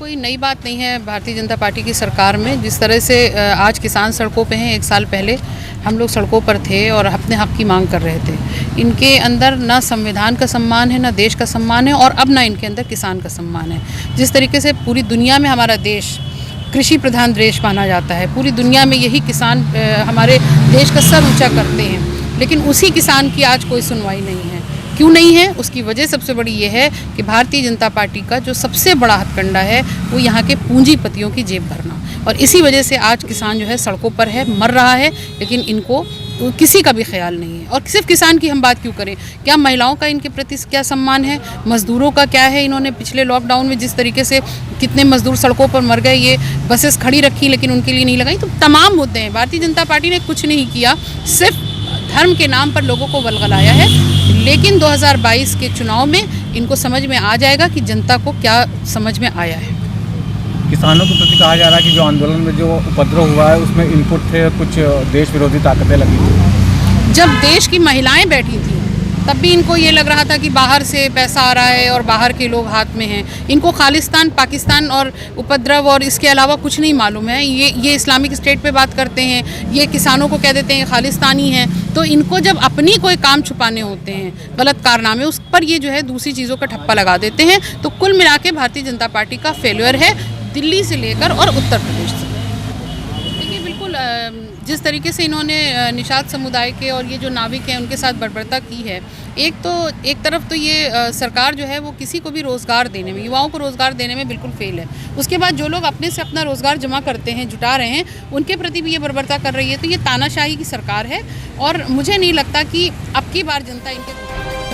कोई नई बात नहीं है भारतीय जनता पार्टी की सरकार में। जिस तरह से आज किसान सड़कों पे हैं, 1 साल पहले हम लोग सड़कों पर थे और अपने हक की मांग कर रहे थे। इनके अंदर ना संविधान का सम्मान है, ना देश का सम्मान है और अब ना इनके अंदर किसान का सम्मान है। जिस तरीके से पूरी दुनिया में हमारा देश कृषि प्रधान देश माना जाता है, पूरी दुनिया में यही किसान हमारे देश का सर ऊँचा करते हैं, लेकिन उसी किसान की आज कोई सुनवाई नहीं है। क्यों नहीं है? उसकी वजह सबसे बड़ी ये है कि भारतीय जनता पार्टी का जो सबसे बड़ा हथकंडा है वो यहाँ के पूंजीपतियों की जेब भरना, और इसी वजह से आज किसान जो है सड़कों पर है, मर रहा है, लेकिन इनको किसी का भी ख्याल नहीं है। और सिर्फ किसान की हम बात क्यों करें, क्या महिलाओं का इनके प्रति क्या सम्मान है, मज़दूरों का क्या है? इन्होंने पिछले लॉकडाउन में जिस तरीके से कितने मज़दूर सड़कों पर मर गए, ये बसेस खड़ी रखी लेकिन उनके लिए नहीं लगाई। तो तमाम मुद्दे हैं। भारतीय जनता पार्टी ने कुछ नहीं किया, सिर्फ धर्म के नाम पर लोगों को वलगलाया है। लेकिन 2022 के चुनाव में इनको समझ में आ जाएगा कि जनता को क्या समझ में आया है। किसानों के प्रति कहा जा रहा है कि जो आंदोलन में जो उपद्रव हुआ है उसमें इनपुट थे कुछ देश विरोधी ताकतें लगी थी। जब देश की महिलाएं बैठी थी तब भी इनको ये लग रहा था कि बाहर से पैसा आ रहा है और बाहर के लोग हाथ में हैं। इनको खालिस्तान, पाकिस्तान और उपद्रव और इसके अलावा कुछ नहीं मालूम है। ये इस्लामिक स्टेट पे बात करते हैं, ये किसानों को कह देते हैं खालिस्तानी हैं। तो इनको जब अपनी कोई काम छुपाने होते हैं, गलत कारनामे, उस पर ये जो है दूसरी चीज़ों का ठप्पा लगा देते हैं। तो कुल मिला के भारतीय जनता पार्टी का फेल्योर है, दिल्ली से लेकर और उत्तर प्रदेश से। देखिए, बिल्कुल जिस तरीके से इन्होंने निषाद समुदाय के और ये जो नाविक हैं उनके साथ बर्बरता की है, एक तरफ तो ये सरकार जो है वो किसी को भी रोज़गार देने में, युवाओं को रोज़गार देने में बिल्कुल फेल है। उसके बाद जो लोग अपने से अपना रोज़गार जमा करते हैं, जुटा रहे हैं, उनके प्रति भी ये बर्बरता कर रही है। तो ये तानाशाही की सरकार है और मुझे नहीं लगता कि अब की बार जनता इनके